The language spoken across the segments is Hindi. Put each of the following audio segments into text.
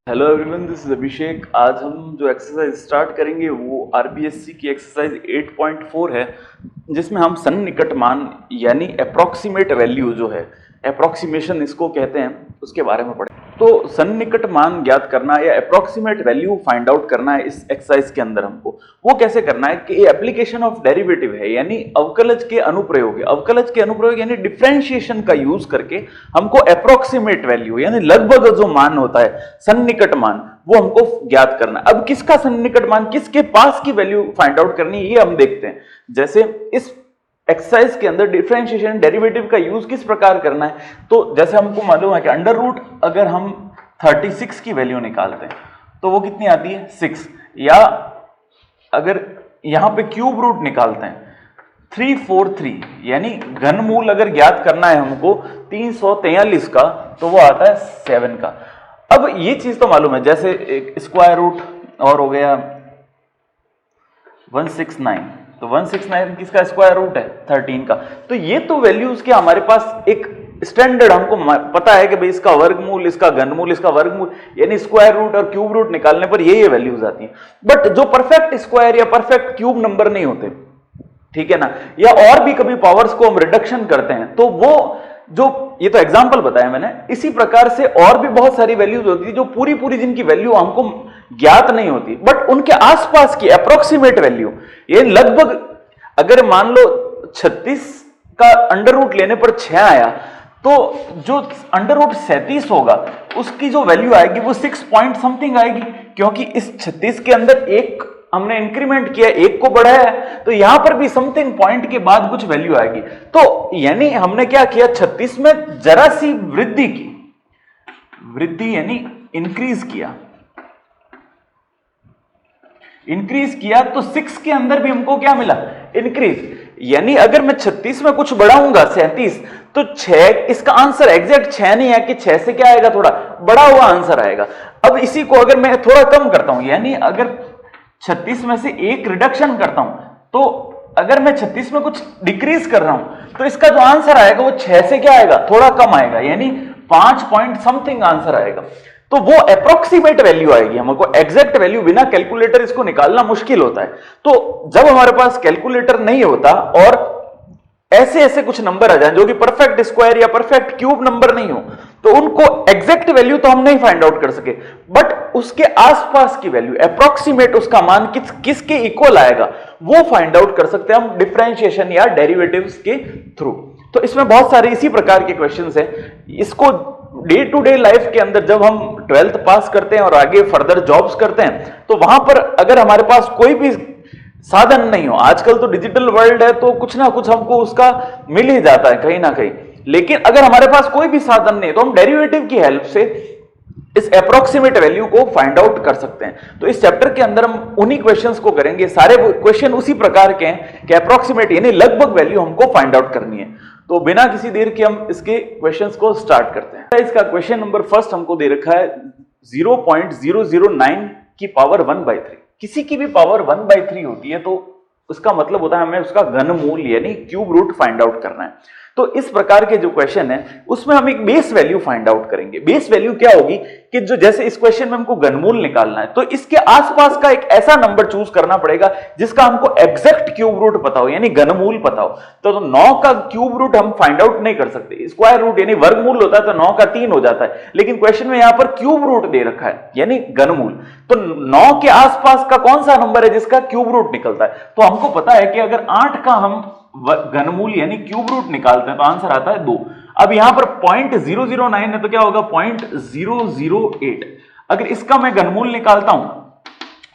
हेलो एवरीवन, दिस इज अभिषेक। आज हम जो एक्सरसाइज स्टार्ट करेंगे वो आरबीएससी की एक्सरसाइज 8.4 है, जिसमें हम सन्निकट मान यानी अप्रोक्सीमेट वैल्यू जो है, अप्रोक्सीमेशन इसको कहते हैं, उसके बारे में पढ़े। तो सन्निकट मान ज्ञात करना या अप्रोक्सीमेट वैल्यू फाइंड आउट करना है इस एक्सरसाइज के अंदर हमको। वो कैसे करना है कि एप्लीकेशन ऑफ डेरिवेटिव है, यानी अवकलज के अनुप्रयोग है। अवकलज के अनुप्रयोग यानी डिफरेंशिएशन का यूज करके हमको अप्रोक्सीमेट वैल्यू यानी लगभग जो मान होता है, सन्निकट मान, वो हमको ज्ञात करना। अब किसका सन्निकट मान, किसके पास की वैल्यू फाइंड आउट करनी है, ये हम देखते हैं। जैसे इस एक्सरसाइज के अंदर डिफरेंशिएशन डेरिवेटिव का यूज किस प्रकार करना है, तो जैसे हमको मालूम है कि अंडर रूट अगर हम 36 की वैल्यू निकालते हैं तो वो कितनी आती है 6, या अगर यहां पे क्यूब रूट निकालते हैं 343, यानी घनमूल अगर ज्ञात करना है हमको 343 का, तो वो आता है 7 का। अब ये चीज तो मालूम है, जैसे एक स्क्वायर रूट और हो गया 169, तो 169 किसका स्क्वायर रूट है 13 का। तो ये तो वैल्यूज के हमारे पास एक स्टैंडर्ड हमको पता है कि भाई इसका वर्गमूल, इसका घनमूल, इसका वर्गमूल, यानी स्क्वायर रूट और क्यूब रूट निकालने पर ये वैल्यूज आती हैं। बट जो परफेक्ट स्क्वायर या परफेक्ट क्यूब नंबर नहीं होते, ठीक है ना, या और भी कभी पावर्स को हम रिडक्शन करते हैं, तो वो जो, ये तो एग्जांपल बताया मैंने, इसी प्रकार से और भी बहुत सारी वैल्यूज होती है जो पूरी पूरी जिनकी वैल्यू हमको ज्ञात नहीं होती, बट उनके आसपास की अप्रोक्सीमेट वैल्यू, ये लगभग, अगर मान लो 36 का अंडर रूट लेने पर 6 आया, तो जो अंडर रूट 37 होगा उसकी जो वैल्यू आएगी वो 6 पॉइंट समथिंग आएगी, क्योंकि इस 36 के अंदर एक हमने इंक्रीमेंट किया, एक को बढ़ाया है, तो यहां पर भी समथिंग पॉइंट के बाद कुछ वैल्यू आएगी। तो यानी हमने क्या किया, 36 में जरा सी वृद्धि की, वृद्धि यानी इंक्रीज किया, इंक्रीज किया, तो 6 के अंदर भी हमको क्या मिला, इंक्रीज। यानी अगर मैं 36 में कुछ बढ़ाऊंगा 37, तो 6, इसका आंसर एग्जैक्ट 6 नहीं है कि 6 से क्या आएगा, थोड़ा बड़ा हुआ आंसर आएगा। अब इसी को अगर मैं थोड़ा कम करता हूं, यानी अगर 36 में से एक रिडक्शन करता हूं, तो अगर मैं 36 में कुछ डिक्रीज कर रहा हूं, तो इसका जो आंसर आएगा वो 6 से क्या आएगा, थोड़ा कम आएगा, यानी 5 पॉइंट समथिंग आंसर आएगा। तो वो अप्रोक्सीमेट वैल्यू आएगी। हमको एग्जैक्ट वैल्यू बिना कैलकुलेटर इसको निकालना मुश्किल होता है। तो जब हमारे पास कैलकुलेटर नहीं होता और ऐसे ऐसे कुछ नंबर आ जाए जो कि परफेक्ट स्क्वायर या परफेक्ट क्यूब नंबर नहीं हो, तो उनको एग्जैक्ट वैल्यू तो हम नहीं फाइंड आउट कर सके, बट उसके आसपास की वैल्यू, अप्रोक्सीमेट उसका मान किसके इक्वल आएगा, वो फाइंड आउट कर सकते हैं हम डिफरेंशिएशन या डेरिवेटिव्स के थ्रू। तो इसमें बहुत सारे इसी प्रकार के क्वेश्चंस हैं। इसको डे टू डे लाइफ के अंदर जब हम 12th पास करते हैं और आगे फर्दर जॉब्स करते हैं, तो वहां पर अगर हमारे पास कोई भी साधन नहीं हो, आजकल तो डिजिटल वर्ल्ड है, तो कुछ ना कुछ हमको उसका मिल ही जाता है कहीं ना कहीं, लेकिन अगर हमारे पास कोई भी साधन नहीं, तो हम डेरिवेटिव की हेल्प से इस अप्रोक्सीमेट वैल्यू को फाइंड आउट कर सकते हैं। तो इस चैप्टर के अंदर हम उन्हीं क्वेश्चंस को करेंगे। सारे क्वेश्चन उसी प्रकार के हैं कि अप्रोक्सीमेट यानी लगभग वैल्यू हमको फाइंड आउट करनी है। तो बिना किसी देर के हम इसके क्वेश्चंस को स्टार्ट करते हैं। इसका क्वेश्चन नंबर फर्स्ट हमको दे रखा है 0.009 की पावर 1/3। किसी की भी पावर 1/3 होती है तो उसका मतलब होता है हमें उसका घनमूल यानी क्यूब रूट फाइंड आउट करना है। तो इस प्रकार के जो क्वेश्चन है उसमें हम एक बेस वैल्यू फाइंड आउट करेंगे। बेस वैल्यू क्या होगी कि जो, जैसे इस क्वेश्चन में हमको घनमूल निकालना है, तो इसके आसपास का एक ऐसा नंबर चूज करना पड़ेगा जिसका हमको एग्जैक्ट क्यूब रूट पता हो, यानी घनमूल पता हो। तो 9 का क्यूब रूट हम फाइंड आउट नहीं कर सकते। स्क्वायर रूट यानी वर्गमूल होता है तो 9 का 3 हो जाता है, लेकिन क्वेश्चन में यहां पर क्यूब रूट दे रखा है यानी घनमूल। तो 9 के आसपास का कौन सा नंबर है जिसका क्यूब रूट निकलता है? तो हमको पता है कि अगर 8 का हम घनमूल यानी क्यूब रूट निकालते हैं तो आंसर आता है 2। अब यहां पर 0.009 है तो क्या होगा 0.008। अगर इसका मैं घनमूल निकालता हूं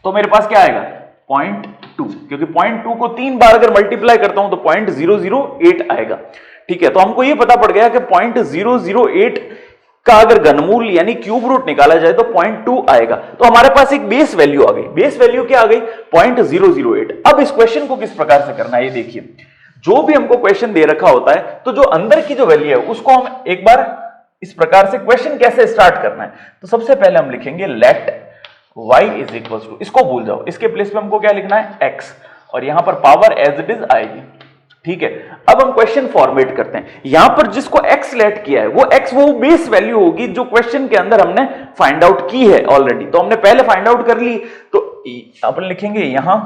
तो मेरे पास क्या आएगा 0.2, क्योंकि 0.2 को 3 बार अगर मल्टीप्लाई करता हूं तो 0.008 आएगा। ठीक है, तो हमको यह पता पड़ गया कि 0.008 का अगर घनमूल यानी क्यूब रूट निकाला जाए तो 0.2 आएगा। तो हमारे पास एक बेस वैल्यू आ गई। बेस वैल्यू क्या आ गई 0.008। अब इस क्वेश्चन को किस प्रकार से करना है ये देखिए। जो भी हमको क्वेश्चन दे रखा होता है तो जो अंदर की जो वैल्यू है उसको हम एक बार इस प्रकार से, क्वेश्चन कैसे स्टार्ट करना है, तो सबसे पहले हम लिखेंगे let y is equal to, इसको भूल जाओ, इसके प्लेस पे हमको क्या लिखना है x, और यहां पर पावर एज इट इज आएगी। ठीक है, अब हम क्वेश्चन फॉर्मेट करते हैं। यहां पर जिसको x लेट किया है वो x वो बेस वैल्यू होगी जो क्वेश्चन के अंदर हमने फाइंड आउट की है ऑलरेडी, तो हमने पहले फाइंड आउट कर ली। तो अपन लिखेंगे यहां,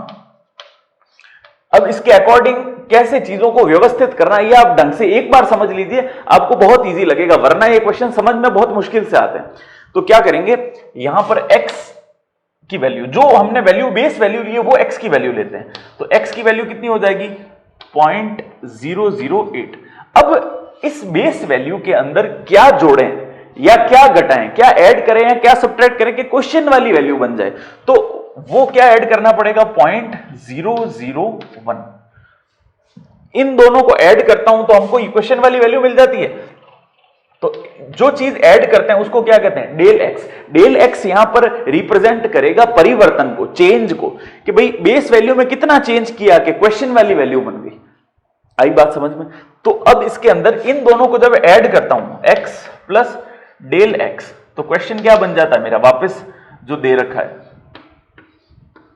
अब इसके अकॉर्डिंग कैसे चीजों को व्यवस्थित करना है ये आप ढंग से एक बार समझ लीजिए, आपको बहुत इजी लगेगा, वरना ये क्वेश्चन समझ में बहुत मुश्किल से आते हैं। तो क्या करेंगे, यहां पर x की वैल्यू जो हमने वैल्यू बेस वैल्यू ली है वो x की वैल्यू लेते हैं। तो x की वैल्यू कितनी हो जाएगी 0.008। अब इस बेस वैल्यू के अंदर क्या जोड़ें या क्या घटाएं, क्या ऐड करें या क्या सब्ट्रैक्ट करें कि क्वेश्चन वाली वैल्यू बन जाए, तो वो क्या ऐड करना पड़ेगा 0.001। इन दोनों को ऐड करता हूं तो हमको इक्वेशन वाली वैल्यू मिल जाती है। तो जो चीज ऐड करते हैं उसको क्या कहते हैं डेल एक्स। डेल एक्स यहां पर रिप्रेजेंट करेगा परिवर्तन को, चेंज को, कि भाई बेस वैल्यू में कितना चेंज किया कि क्वेश्चन वाली वैल्यू बन गई। आई बात समझ में? तो अब इसके अंदर इन दोनों को जब ऐड करता हूं x प्लस डेल एक्स, तो क्वेश्चन क्या बन जाता है मेरा, वापस जो दे रखा है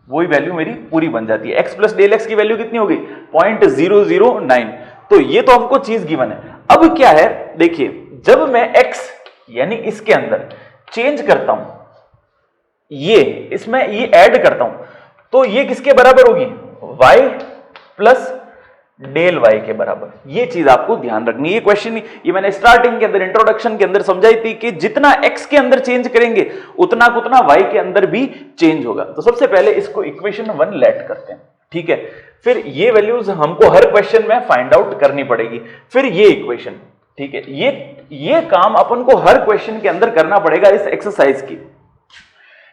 वही वैल्यू मेरी पूरी बन जाती है। x प्लस डेल एक्स की वैल्यू कितनी होगी 0.009। तो ये तो हमको चीज गिवन है। अब क्या है देखिए, जब मैं x यानी इसके अंदर चेंज करता हूं, ये इसमें ये ऐड करता हूं, तो ये किसके बराबर होगी y प्लस डेल y के बराबर। ये चीज आपको ध्यान रखनी है। ये क्वेश्चन ये मैंने स्टार्टिंग के अंदर इंट्रोडक्शन के अंदर समझाई थी कि जितना x के अंदर चेंज करेंगे उतना y के अंदर भी चेंज होगा। तो सबसे पहले इसको इक्वेशन 1 लेट करते हैं, ठीक है। फिर ये वैल्यूज हमको हर क्वेश्चन में फाइंड आउट करनी पड़ेगी। फिर ये इक्वेशन, ठीक है, ये काम अपन को हर क्वेश्चन के अंदर करना पड़ेगा इस एक्सरसाइज की।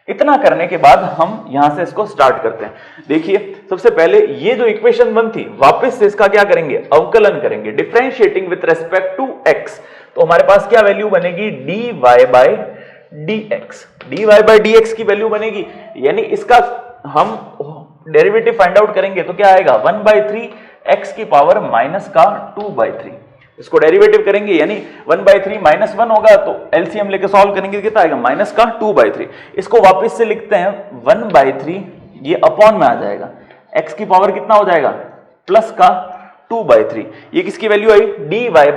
इतना करने के बाद हम यहां से इसको स्टार्ट करते हैं। देखिए सबसे पहले ये जो इक्वेशन 1 थी वापस से इसका क्या करेंगे, अवकलन करेंगे, differentiating with respect to x। तो हमारे पास क्या वैल्यू बनेगी dy by dx। dy by dx की वैल्यू बनेगी, यानी इसका हम डेरिवेटिव फाइंड आउट करेंगे तो क्या आएगा 1/3 x की पावर माइनस का 2/3। इसको डेरिवेटिव करेंगे यानी 1/3 माइनस 1 होगा, तो एलसीएम लेके सॉल्व करेंगे कितना आएगा माइनस का 2/3। इसको वापस से लिखते हैं 1/3, ये अपॉन में आ जाएगा, x की पावर कितना हो जाएगा प्लस का 2/3। ये किसकी value I dy by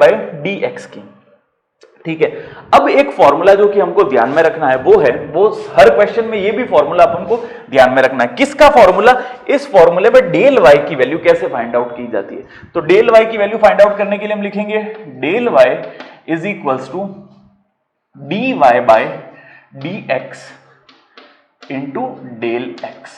dx की, ठीक है। अब एक फॉर्मूला जो कि हमको ध्यान में रखना है वो हर क्वेश्चन में ये भी फॉर्मूला अपन को ध्यान में रखना है। किसका फॉर्मूला, इस फॉर्मूले में डेल y की वैल्यू कैसे फाइंड आउट की जाती है। तो डेल y की वैल्यू फाइंड आउट करने के लिए हम लिखेंगे del y is equals to dy by dx into del x।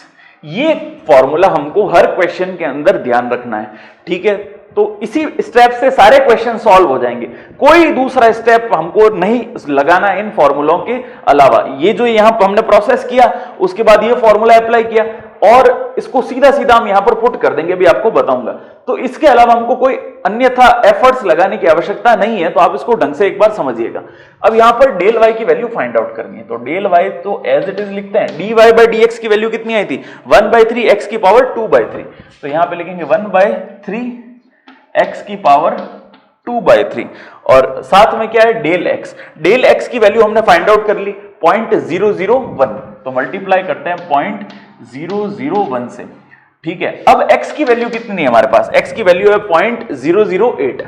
ये फॉर्मूला हमको हर क्वेश्चन के अंदर ध्यान रखना है, ठीक है। तो इसी स्टेप से सारे क्वेश्चन सॉल्व हो जाएंगे, कोई दूसरा स्टेप हमको नहीं लगाना इन फॉर्मूलों के अलावा। ये जो यहां पर हमने प्रोसेस किया उसके बाद ये फॉर्मूला अप्लाई किया और इसको सीधा सीधा हम यहां पर पुट कर देंगे, अभी आपको बताऊंगा। तो इसके अलावा हमको कोई अन्यथा एफर्ट्स लगाने की आवश्यकता नहीं है, तो आप इसको ढंग से एक बार समझिएगा। अब यहां पर डेल y की वैल्यू फाइंड आउट करनी है, तो डेल y तो एज इट इज लिखते हैं, dy बाय dx की वैल्यू कितनी आई थी 1/3 x की पावर 2/3। तो यहां पे लिखेंगे 1/3 x की पावर 2/3 और साथ में क्या है डेल x। डेल x की वैल्यू हमने फाइंड आउट कर ली 0.001, तो मल्टीप्लाई करते हैं 0.001 से, ठीक है। अब x की वैल्यू कितनी है हमारे पास, x की वैल्यू है 0.008।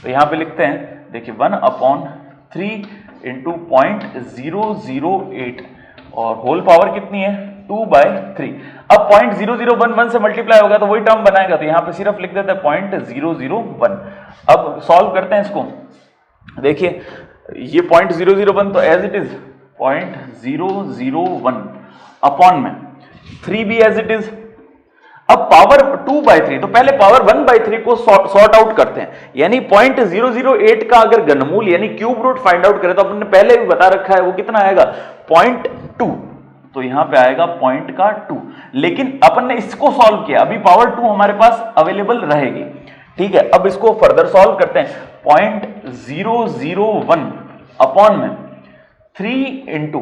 तो यहां पे लिखते हैं देखिए 1/3 इंटू 0.008 और होल पावर कितनी है 2/3। अब 0.0011 से मल्टीप्लाई होगा तो वही टर्म बनाएगा, तो यहां पे सिर्फ लिख देते हैं 0.001। अब सॉल्व करते हैं इसको, देखिए ये 0.001 तो एज इट इज 0.001 अपॉन में 3 भी एज इट इज। अब पावर 2/3, तो पहले पावर 1/3 को सॉर्ट आउट करते हैं, यानी 0.008 का अगर घनमूल यानी क्यूब रूट फाइंड आउट करें तो अपन ने पहले भी बता रखा है वो कितना आएगा 0.2, तो यहां पे आएगा 0.2। लेकिन अपन ने इसको सॉल्व किया, अभी पावर 2 हमारे पास अवेलेबल रहेगी, ठीक है। अब इसको फर्दर सॉल्व करते हैं 0.001 अपॉन में 3 इंटू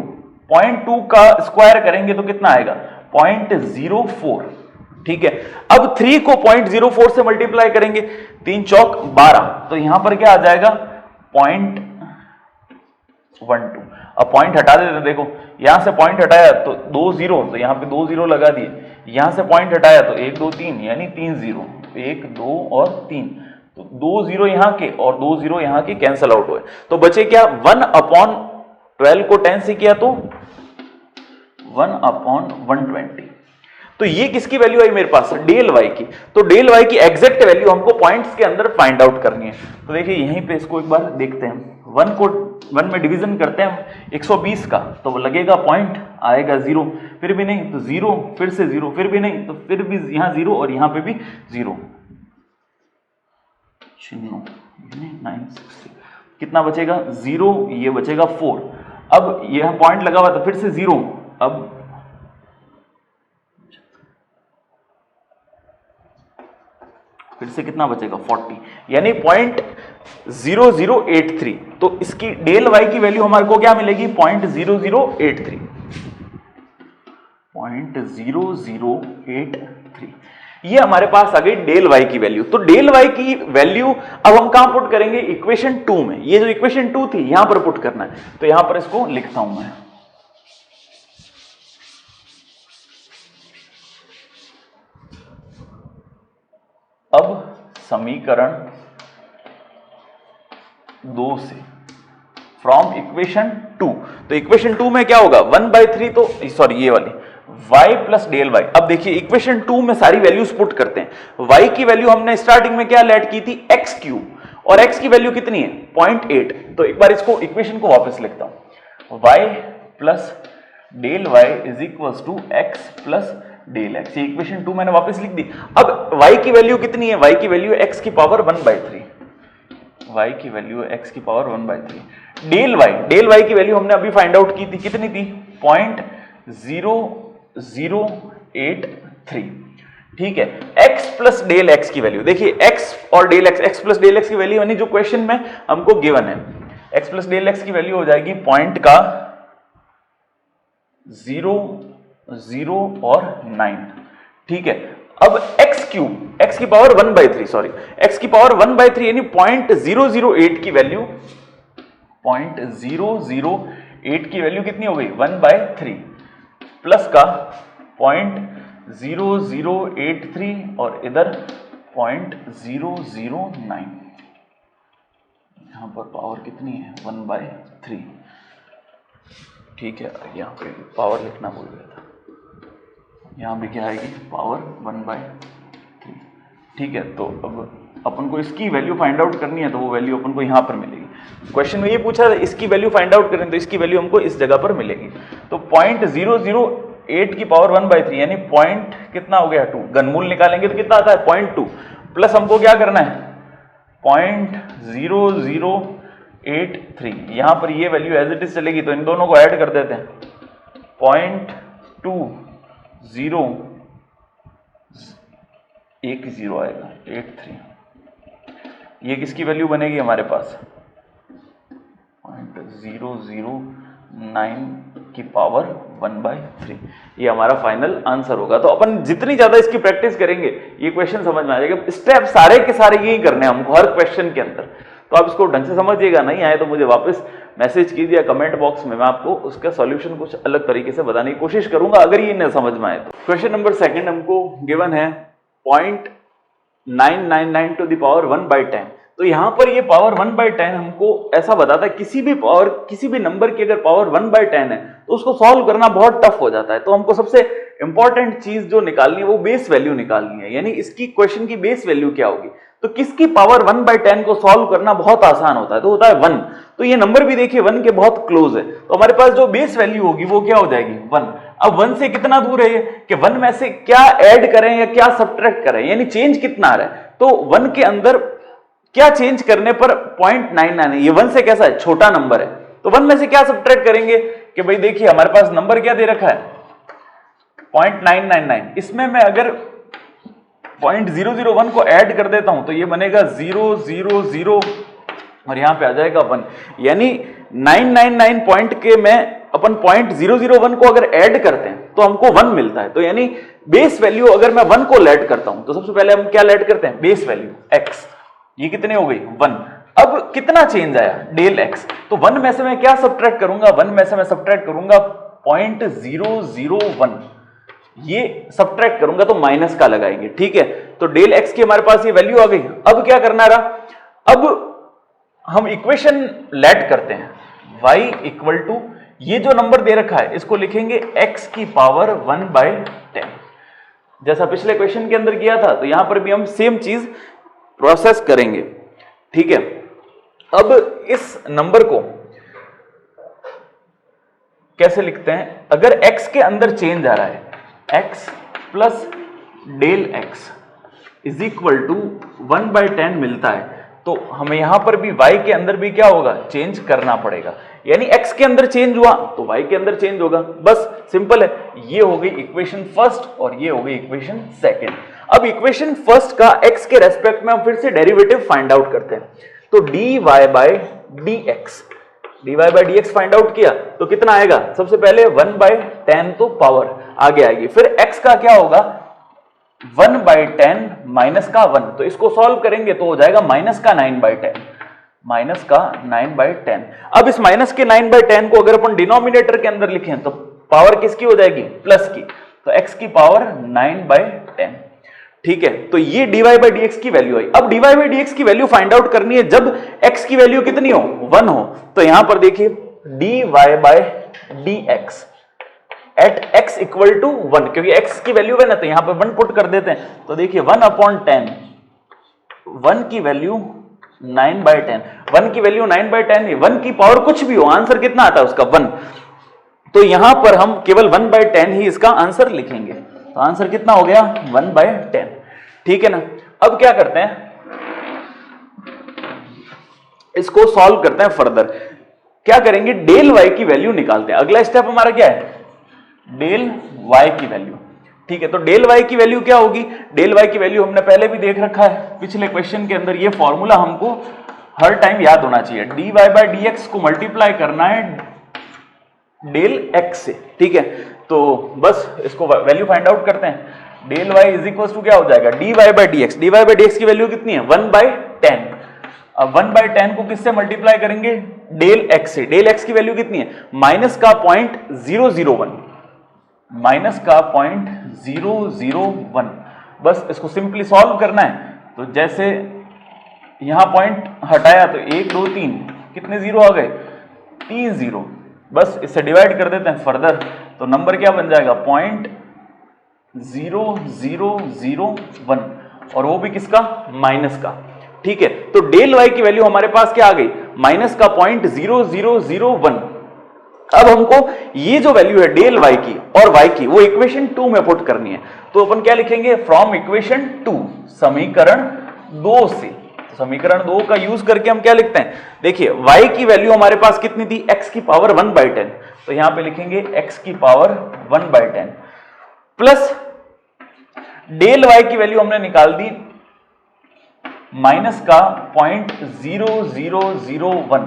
0.2 का स्क्वायर करेंगे तो कितना आएगा 0.04, ठीक है। अब 3 को 0.04 से मल्टीप्लाई करेंगे, 3 चौक 12, तो यहां पर क्या आ जाएगा 0.12। अब पॉइंट हटा देते हैं, देखो यहां से पॉइंट हटाया तो 2 0, तो यहां पे 2 0 लगा दिए, यहां से पॉइंट हटाया तो 1 2 3 यानी 3 0, 1 2 और 3, तो 2 0 यहाँ के और 2 0 यहाँ के कैंसल आउट हुए, तो बचे क्या 1/12 को 10 से किया तो 1/120। तो ये किसकी वैल्यू आई मेरे पास, डेल वाई की। तो डेल वाई की एग्जैक्ट वैल्यू हमको पॉइंट्स के अंदर फाइंड आउट करनी है। तो देखिए यहीं पे इसको एक बार देखते हैं, 1 में डिवीजन करते हैं 120 का, तो वो लगेगा पॉइंट, आएगा 0, फिर भी नहीं तो 0, फिर से 0, फिर भी नहीं तो फिर भी यहाँ 0 और यहाँ पे भी 0, 960, कितना बचेगा 0, ये बचेगा 4। अब यह पॉइंट लगा हुआ था, फिर से 0, अब फिर से कितना बचेगा 40, यानी 0.0083। तो इसकी डेल वाई की वैल्यू हमारे को क्या मिलेगी 0.0083, 0.0083। ये हमारे पास आ गई डेल वाई की वैल्यू। तो डेल वाई की वैल्यू अब हम कहां पुट करेंगे, इक्वेशन 2 में। ये जो इक्वेशन 2 थी यहां पर पुट करना है, तो यहां पर इसको लिखता हूं मैं। अब समीकरण 2 से फ्रॉम इक्वेशन 2, तो इक्वेशन 2 में क्या होगा 1/3, तो सॉरी ये वाली y प्लस डेल वाई। अब देखिए इक्वेशन 2 में सारी वैल्यूज पुट करते हैं। y की वैल्यू हमने स्टार्टिंग में क्या लेट की थी x क्यूब, और x की वैल्यू कितनी है 0.8। तो एक बार इसको इक्वेशन को वापस लिखता हूं, y plus del Y is equal to x plus del x। ये इक्वेशन 2 मैंने वापस लिख दी। अब y की वैल्यू कितनी है, y की वैल्यू x की पावर 1/3, y की वैल्यू x की पावर 1/3। डेल y की वैल्यू हमने अभी फाइंड आउट की थी, कितनी थी 0.0083। ठीक है, x प्लस डेल x की वैल्यू देखिए, x और del x plus del x की वैल्यू यानी जो क्वेश्चन में हमको गिवन है, x प्लस डेल x की वैल्यू हो जाएगी पॉइंट का 0 0 और 9। ठीक है, अब x क्यूब, x की पावर 1/3, सॉरी x की पावर 1/3 यानी 0.008 की वैल्यू, 0.008 की वैल्यू कितनी हो गई 1/3 प्लस का 0.0083 और इधर 0.009। यहां पर पावर कितनी है 1/3। ठीक है, यहाँ पे पावर लिखना भूल गया था, यहाँ भी क्या आएगी पावर 1/3। ठीक है, तो अब अपन को इसकी वैल्यू फाइंड आउट करनी है, तो वो वैल्यू अपन को यहाँ पर मिलेगी। क्वेश्चन में ये पूछा था इसकी वैल्यू फाइंड आउट करें, तो इसकी वैल्यू हमको इस जगह पर मिलेगी। तो 0.008 की पावर 1/3 यानी पॉइंट कितना हो गया 2, घनमूल निकालेंगे तो कितना आता है 0.2, प्लस हमको क्या करना है 0.0083। यहां पर ये वैल्यू एज इट इज चलेगी, तो इन दोनों को ऐड कर देते हैं 0.20, एक 0 आएगा 83। ये किसकी वैल्यू बनेगी हमारे पास 0.009 की पावर 1/3। ये हमारा फाइनल आंसर होगा। तो अपन जितनी ज्यादा इसकी प्रैक्टिस करेंगे ये क्वेश्चन समझ में आ जाएगा। स्टेप सारे के सारे यही करने हैं हमको हर क्वेश्चन के अंदर। तो आप इसको ढंग से समझिएगा, नहीं आए तो मुझे वापस मैसेज कीजिए कमेंट बॉक्स में, मैं आपको उसका सॉल्यूशन कुछ अलग तरीके से बताने की कोशिश करूंगा अगर ये न समझ में आए तो। क्वेश्चन नंबर 2 हमको गिवन है 0.999 टू द पावर 1/10। तो यहां पर ये पावर 1/10 हमको ऐसा बताता है किसी भी नंबर की अगर पावर 1/10 है तो उसको सॉल्व करना बहुत टफ हो जाता है। तो हमको सबसे इंपॉर्टेंट चीज जो निकालनी है वो बेस वैल्यू निकालनी है, यानी इसकी क्वेश्चन की बेस वैल्यू क्या होगी। तो किसकी पावर 1/10 को सॉल्व करना बहुत आसान होता है, तो होता है 1। तो ये नंबर भी देखिए 1 के बहुत क्लोज है, तो हमारे पास जो बेस वैल्यू होगी वो क्या हो जाएगी 1। अब 1 से कितना दूर है ये कि 1 में से क्या ऐड करें या क्या सब्ट्रैक्ट करें, यानी चेंज कितना आ रहा है। तो 1 के अंदर क्या चेंज करने पर 0.99 है, ये 1 से कैसा है छोटा नंबर है, तो 1 में से क्या सब्ट्रैक्ट करेंगे कि भाई देखिए हमारे पास नंबर क्या दे रखा है 0.999। इसमें मैं अगर 0.001 को ऐड कर देता हूं तो ये बनेगा 000 और यहां पे आ जाएगा 1, यानी 999 पॉइंट के में अपन 0.001 को अगर ऐड करते हैं तो हमको 1 मिलता है। तो यानी बेस वैल्यू अगर मैं 1 को ऐड करता हूं तो सबसे पहले हम क्या ऐड करते हैं बेस वैल्यू x, ये कितने हो गई 1। अब कितना चेंज आया डेल x, तो 1 में से मैं क्या सब्ट्रैक्ट करूंगा 1 में से मैं सब्ट्रैक्ट करूंगा 0.001, ये सब्ट्रैक्ट करूंगा तो माइनस का लगाएंगे, ठीक है। तो डेल एक्स की हमारे पास ये वैल्यू आ गई। अब क्या करना रहा, अब हम इक्वेशन लेट करते हैं, y इक्वल टू ये जो नंबर दे रखा है इसको लिखेंगे x की पावर 1/10, जैसा पिछले क्वेश्चन के अंदर किया था। तो यहां पर भी हम सेम चीज प्रोसेस करेंगे, ठीक है। अब इस नंबर को कैसे लिखते हैं, अगर x के अंदर चेंज आ रहा है, x plus del x is equal to 1/10 मिलता है, तो हमें यहां पर भी y के अंदर भी क्या होगा, चेंज करना पड़ेगा। यानी x के अंदर चेंज हुआ तो y के अंदर चेंज होगा, बस सिंपल है। ये हो गई इक्वेशन फर्स्ट और ये हो गई इक्वेशन सेकंड। अब इक्वेशन फर्स्ट का x के रेस्पेक्ट में हम फिर से डेरिवेटिव फाइंड आउट करते हैं। तो dy by dx find out किया तो कितना आएगा, सबसे पहले 1/10 तो पावर आगे आएगी, फिर x का क्या होगा 1/10 माइनस का 1, तो इसको सॉल्व करेंगे तो हो जाएगा माइनस का 9/10, माइनस का 9/10। अब इस माइनस के 9/10 को अगर अपन डिनोमिनेटर के अंदर लिखें तो पावर किसकी हो जाएगी, प्लस की, तो x की पावर 9/10, ठीक है। तो ये dy बाय dx की वैल्यू आई। अब dy बाय dx की वैल्यू फाइंड आउट करनी है जब x की वैल्यू कितनी हो, 1 हो। तो यहां पर देखिए dy by dx at x equal to 1, क्योंकि x की वैल्यू है ना तो यहां पर 1 पुट कर देते हैं। तो देखिए 1/10, 1 की वैल्यू 9/10, 1 की वैल्यू 9/10 है, 1 की पावर कुछ भी हो, आंसर कितना आता है उसका 1। तो यहां पर हम केवल 1/10 ही इसका आंसर लिखेंगे, तो आंसर कितना हो गया 1/10, ठीक है ना। अब क्या करते हैं, इसको सॉल्व करते हैं फर्दर। क्या करेंगे, डेल y की वैल्यू निकालते हैं। अगला स्टेप हमारा क्या है, डेल y की वैल्यू, ठीक है। तो डेल y की वैल्यू क्या होगी, डेल y की वैल्यू हमने पहले भी देख रखा है पिछले क्वेश्चन के अंदर। ये फॉर्मूला हमको हर टाइम याद होना चाहिए, dy बाय dx को मल्टीप्लाई करना है डेल x से, ठीक है। तो बस इसको वैल्यू फाइंड आउट करते हैं। Del y is equal to क्या हो जाएगा, dy by dx, dy by dx की वैल्यू कितनी है 1/10। अब 1/10 को किससे मल्टीप्लाई करेंगे, डेल x से। डेल x की वैल्यू कितनी है, माइनस का 0.001, माइनस का 0.001। बस इसको सिंपली सॉल्व करना है। तो जैसे यहां पॉइंट हटाया तो 1 2 3 कितने जीरो आ गए, 3 जीरो। बस इससे डिवाइड कर देते हैं फर्दर, तो नंबर क्या बन जाएगा 0.0001, और वो भी किसका, माइनस का, ठीक है। तो डेल y की वैल्यू हमारे पास क्या आ गई, माइनस का 0.0001। अब हमको ये जो वैल्यू है डेल y की और y की वो इक्वेशन 2 में पुट करनी है। तो अपन क्या लिखेंगे, फ्रॉम इक्वेशन 2, समीकरण 2 से। तो समीकरण 2 का यूज करके हम क्या लिखते हैं, देखिए y की वैल्यू हमारे पास कितनी थी, x की पावर 1/10, तो यहां पे लिखेंगे x की पावर 1/10 प्लस डेल y की वैल्यू हमने निकाल दी माइनस का 0.0001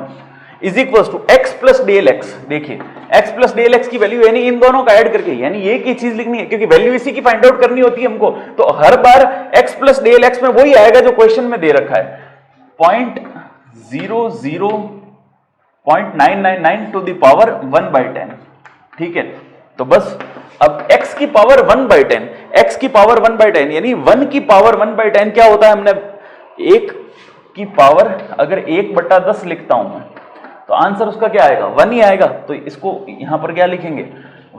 is equal to x plus del x। देखिए x प्लस डेल x की वैल्यू यानी इन दोनों का ऐड करके, यानी ये की चीज लिखनी है क्योंकि वैल्यू इसी की फाइंड आउट करनी होती है हमको। तो हर बार x प्लस डेल x में वही आएगा जो क्वेश्चन में दे रखा है, 0.999 टू द पावर 1/10, ठीक है। तो बस अब x की पावर 1/10, x की पावर 1/10 यानी 1 की पावर 1/10 क्या होता है, हमने 1 की पावर अगर 1/10 लिखता हूं मैं तो आंसर उसका क्या आएगा, 1 ही आएगा। तो इसको यहां पर क्या लिखेंगे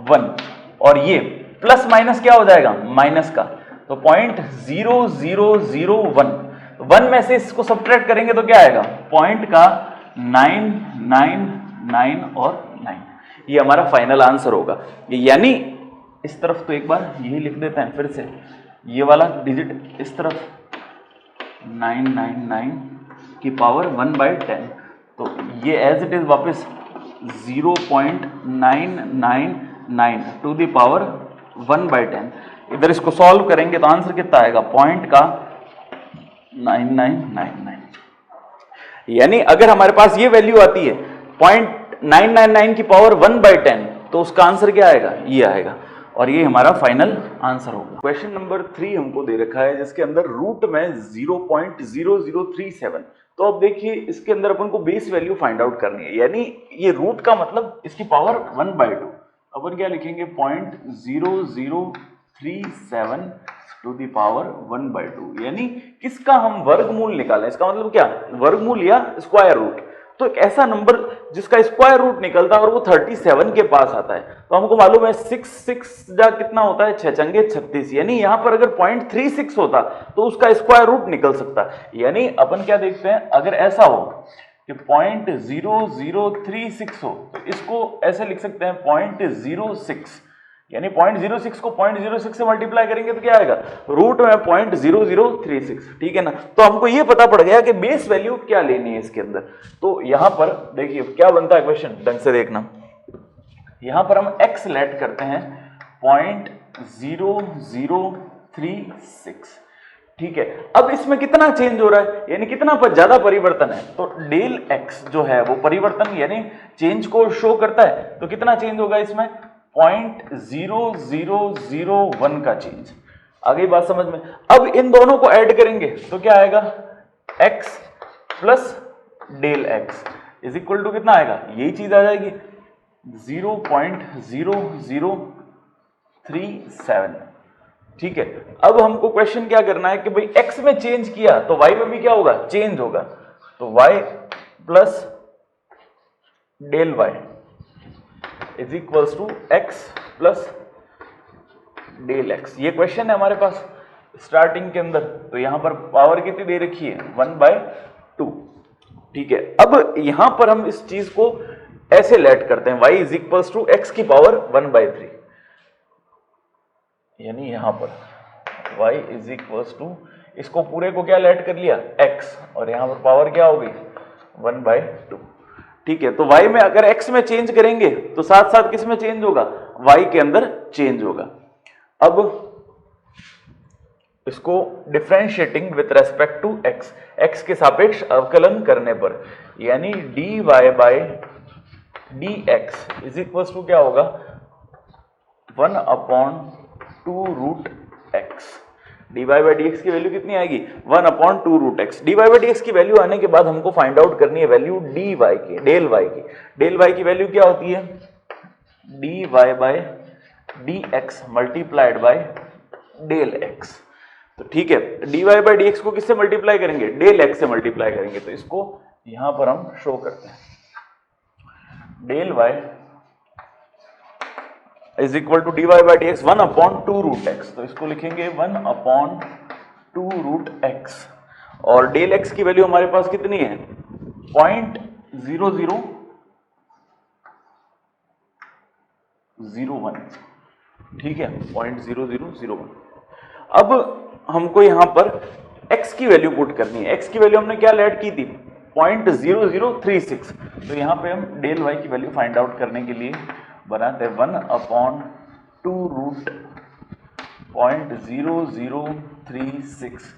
1, और ये प्लस माइनस क्या हो जाएगा, माइनस का, तो 0.0001, 1 में से इसको सब्ट्रैक्ट करेंगे तो क्या आएगा, पॉइंट का 999 और 9, ये हमारा फाइनल आंसर होगा। यानी इस तरफ तो एक बार यही लिख देते हैं फिर से, ये वाला डिजिट इस तरफ 999 की पावर 1/10, तो ये एज इट इज वापस 0.999 टू द पावर 1/10। इधर इसको सॉल्व करेंगे तो आंसर कितना आएगा, पॉइंट का 9999। यानी अगर हमारे पास ये वैल्यू आती है 0.999 की पावर 1/10 तो उसका आंसर क्या आएगा, ये आएगा, और ये हमारा फाइनल आंसर होगा। क्वेश्चन नंबर 3 हमको दे रखा है जिसके अंदर रूट में 0.0037। तो अब देखिए इसके अंदर अपन को बेस वैल्यू फाइंड आउट करनी है, यानी ये रूट का मतलब इसकी पावर 1/2। अपन क्या लिखेंगे 0.00 37 टू दी पावर 1/2, यानी किसका हम वर्गमूल निकालें, इसका मतलब क्या, वर्गमूल या स्क्वायर रूट। तो एक ऐसा नंबर जिसका स्क्वायर रूट निकलता है और वो 37 के पास आता है, तो हमको मालूम है 6 जा कितना होता है, 6 चंगे 36, यानी यहां पर अगर 0.36 होता तो उसका स्क्वायर रूट निकल सकता। यानी अपन क्या देखते हैं, अगर ऐसा हो कि 0.0036 हो तो इसको ऐसे लिख सकते हैं 0.06, यानी 0.06 को 0.06 से मल्टीप्लाई करेंगे तो क्या आएगा, रूट में 0.0036, ठीक है ना। तो हमको ये पता पड़ गया कि बेस वैल्यू क्या लेनी है इसके अंदर। तो यहां पर देखिए क्या बनता है क्वेश्चन, ढंग से देखना। यहां पर हम x लेट करते हैं 0.0036, ठीक है। अब इसमें कितना चेंज हो रहा है, यानी कितना पर ज्यादा परिवर्तन है, तो डेल x जो है वो परिवर्तन यानी चेंज को शो करता है, तो कितना चेंज होगा इसमें, 0.0001 का चेंज। आ गई बात समझ में। अब इन दोनों को ऐड करेंगे तो क्या आएगा, x plus del x is equal to कितना आएगा, यही चीज आ जाएगी 0.0037, ठीक है। अब हमको क्वेश्चन क्या करना है कि भाई x में चेंज किया तो y में भी क्या होगा, चेंज होगा, तो y plus del y is equals to x plus del x। ये क्वेश्चन है हमारे पास स्टार्टिंग के अंदर। तो यहां पर पावर कितनी दे रखी है, 1/2, ठीक है। अब यहां पर हम इस चीज को ऐसे लेट करते हैं, y is equals to x की पावर 1/3, यानी यहां पर y इज इक्वल्स टू, इसको पूरे को क्या लेट कर लिया, x, और यहां पर पावर क्या हो गई 1/2, ठीक है। तो y में अगर x में चेंज करेंगे तो साथ साथ किस में चेंज होगा, y के अंदर चेंज होगा। अब इसको differentiating with respect to x, x के सापेक्ष अवकलन करने पर, यानी dy by dx is equals to क्या होगा, 1/2 root x। dy by dx की वैल्यू कितनी आएगी, 1/2 root x। dy by dx की वैल्यू आने के बाद हमको फाइंड आउट करनी है वैल्यू dy की, डेल y की। डेल y की वैल्यू क्या होती है, dy by dx multiplied by del x। तो ठीक है, dy बाय dx को किससे मल्टीप्लाई करेंगे, डेल x से मल्टीप्लाई करेंगे। तो इसको यहां पर हम शो करते हैं, del y is equal to dy by dx 1/2 root x। तो इसको लिखेंगे 1/2 रूट x, और डेल x की वैल्यू हमारे पास कितनी है, 0.0001, ठीक है, 0.0001। अब हमको यहां पर x की वैल्यू पुट करनी है। x की वैल्यू हमने क्या लेट की थी, 0.0036। तो यहां पे हम डेल y की वैल्यू फाइंड आउट करने के लिए बनाते हैं 1/2 रूट 0.0036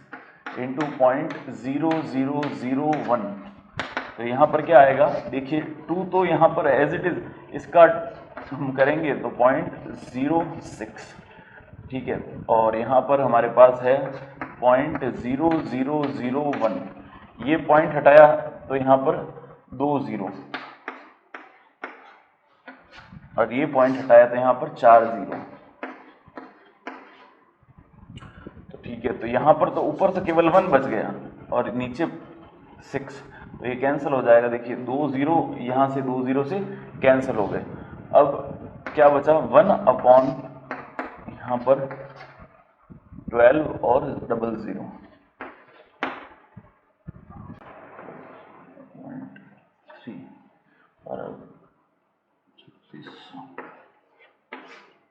इंटू 0.0001। तो यहां पर क्या आएगा, देखिए 2 तो यहां पर एज इट इज, इसका हम करेंगे तो 0.06, ठीक है, और यहां पर हमारे पास है 0.0001। ये पॉइंट हटाया तो यहां पर 2 0, और ये पॉइंट हटाया तो यहां पर 4 0। तो ठीक है, तो यहां पर तो ऊपर से केवल 1 बच गया और नीचे 6, तो ये कैंसिल हो जाएगा। देखिए 2 0 यहां से 2 0 से कैंसिल हो गए। अब क्या बचा, 1/, यहां पर 12 और 00,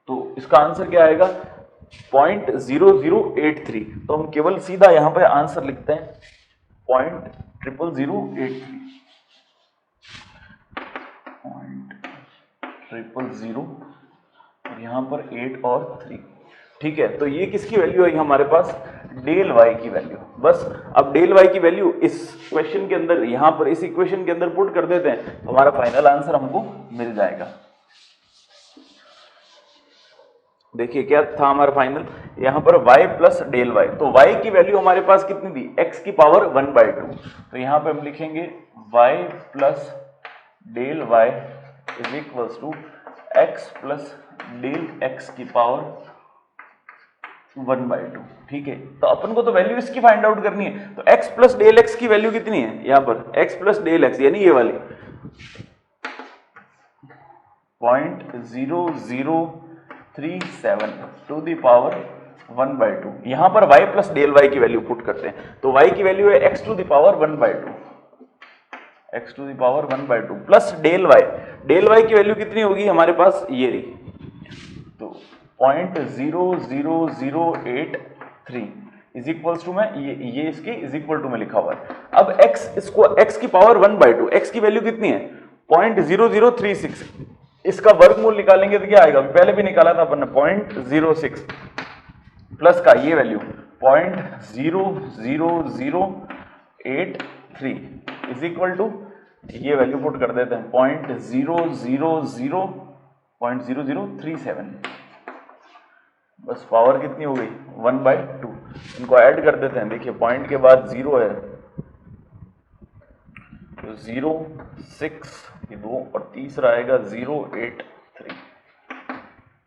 तो इसका आंसर क्या आएगा, 0.0083। तो हम केवल सीधा यहां पे आंसर लिखते हैं 0.000, और यहां पर 8 और 3, ठीक है। तो ये किसकी वैल्यू आई हमारे पास, डेल y की वैल्यू। बस अब डेल y की वैल्यू इस क्वेश्चन के अंदर, यहां पर इस इक्वेशन के अंदर पुट कर देते हैं, तो हमारा फाइनल आंसर हमको मिल जाएगा। देखिए क्या था हमारा फाइनल, यहां पर y प्लस डेल y। तो y की वैल्यू हमारे पास कितनी थी, x की पावर 1/2। तो यहां पे हम लिखेंगे y plus del y is equals to x plus del x की पावर 1/2। ठीक है, तो अपन को तो वैल्यू इसकी फाइंड आउट करनी है, तो x प्लस डेल एक्स की वैल्यू कितनी है यहाँ पर, x प्लस डेल एक्स यानी ये वाली 0.0037 टू द पावर 1/2। यहां पर y प्लस डेल y की वैल्यू पुट करते हैं, तो y की वैल्यू है x to the power 1/2, x to the power 1/2 plus del y की वैल्यू कितनी होगी हमारे पास, ये रही, तो 0.0083 इज इक्वल्स टू में ये इसके इज इक्वल टू में लिखा हुआ है। अब x, इसको x की पावर 1/2, x की वैल्यू कितनी है 0.0036, इसका वर्गमूल निकालेंगे तो क्या आएगा, पहले भी निकाला था अपन ने 0.06 प्लस का ये वैल्यू 0.00083 इज इक्वल टू ये वैल्यू पुट कर देते हैं 0.00037, बस पावर कितनी हो गई 1/2। इनको ऐड कर देते हैं, देखिए पॉइंट के बाद 0 है तो 0 6 ये 2 और तीसरा आएगा 083,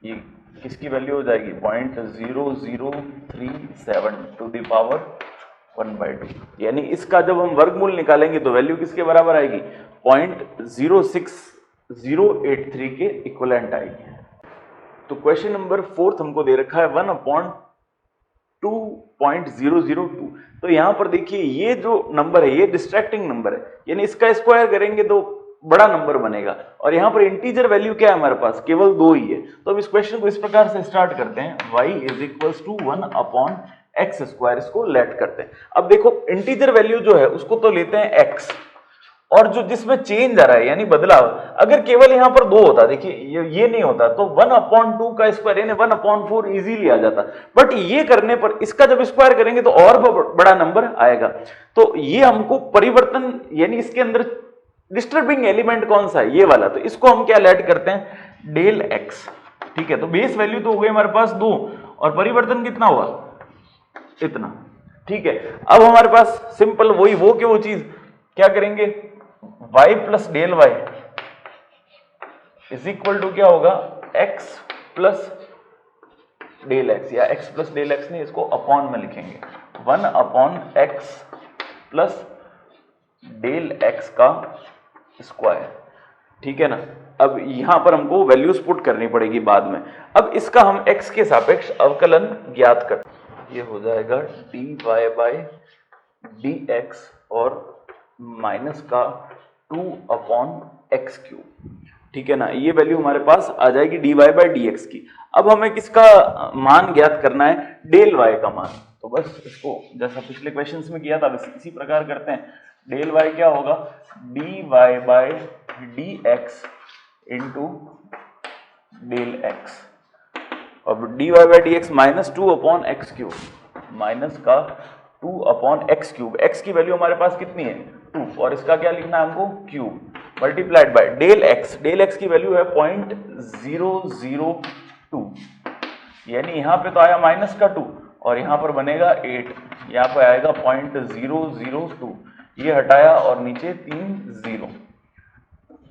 ये किसकी वैल्यू हो जाएगी 0.0037 टू द पावर 1/2, यानी इसका जब हम वर्गमूल निकालेंगे तो वैल्यू किसके बराबर आएगी 0.06083 के इक्विवेलेंट आएगी। तो क्वेश्चन नंबर 4 हमको दे रखा है 1/2.002, तो यहां पर देखिए ये जो नंबर है ये डिस्ट्रैक्टिंग नंबर है, यानी इसका स्क्वायर करेंगे तो बड़ा नंबर बनेगा, और यहां पर इंटीजर वैल्यू क्या है हमारे पास केवल 2 ही है। तो अब इस क्वेश्चन को इस प्रकार से स्टार्ट करते हैं, y is equals to 1/x², इसको लेट करते हैं। अब देखो इंटीजर वैल्यू जो है उसको तो लेते हैं x, और जो जिसमें चेंज आ रहा है यानी बदलाव, अगर केवल यहां पर 2 होता, देखिए ये नहीं होता तो 1/2 का स्क्वायर यानी 1/4 इजीली आ जाता, बट ये करने पर इसका जब स्क्वायर करेंगे तो और बड़ा नंबर आएगा। तो ये हमको परिवर्तन यानी इसके अंदर डिस्टर्बिंग एलिमेंट कौन सा है, ये वाला, तो इसको हम क्या लेट करते हैं डेल एक्स। ठीक है, तो बेस वैल्यू तो हो गई हमारे पास 2 और परिवर्तन कितना हुआ इतना। ठीक है, अब हमारे पास सिंपल वही वो चीज क्या करेंगे y plus del y is equal to क्या होगा x प्लस डेल x, या x प्लस डेल x नहीं, इसको अपॉन में लिखेंगे 1/x प्लस डेल x का स्क्वायर। ठीक है ना, अब यहां पर हमको वैल्यूज पुट करनी पड़ेगी बाद में। अब इसका हम x के सापेक्ष अवकलन ज्ञात करते हैं, ये हो जाएगा dy बाय dx और माइनस का 2/x³। ठीक है ना, ये वैल्यू हमारे पास आ जाएगी dy बाय dx की। अब हमें किसका मान ज्ञात करना है डेल y का मान, तो बस इसको जैसा पिछले क्वेश्चंस में किया था बस इसी प्रकार करते हैं। डेल y क्या होगा dy by dx into del x, अब dy by dx minus 2/x³, minus का 2/x³, x की वैल्यू हमारे पास कितनी है 2 और इसका क्या लिखना है हमको cube, multiplied by del x की वैल्यू है 0.002, यानी यहां पे तो आया माइनस का 2 और यहां पर बनेगा 8, यहां पर आएगा 0.002, ये हटाया और नीचे 3 0।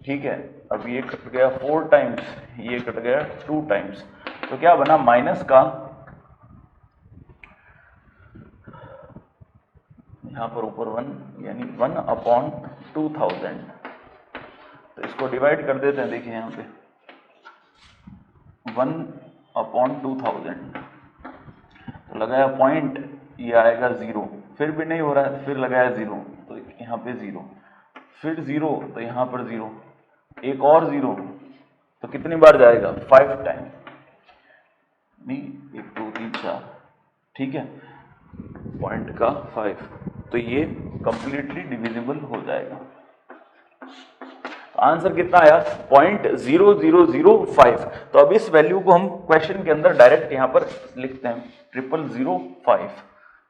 ठीक है, अब ये कट गया 4 टाइम्स, ये कट गया 2 टाइम्स, तो क्या बना माइनस का, यहां पर ऊपर 1 यानी 1/2000, तो इसको डिवाइड कर देते हैं, देखिए यहां पे 1/2000, तो लगाया पॉइंट, ये आएगा 0, फिर भी नहीं हो रहा है, फिर लगाया 0, तो यहाँ पे 0, फिर 0, तो यहाँ पर 0, एक और 0, तो कितनी बार जाएगा 5 टाइम, नहीं 1 2 3 4, ठीक है, पॉइंट का 5, तो ये कंप्लीटली डिविजिबल हो जाएगा। आंसर कितना आया 0.0005। तो अब इस वैल्यू को हम क्वेश्चन के अंदर डायरेक्ट यहां पर लिखते हैं 0005,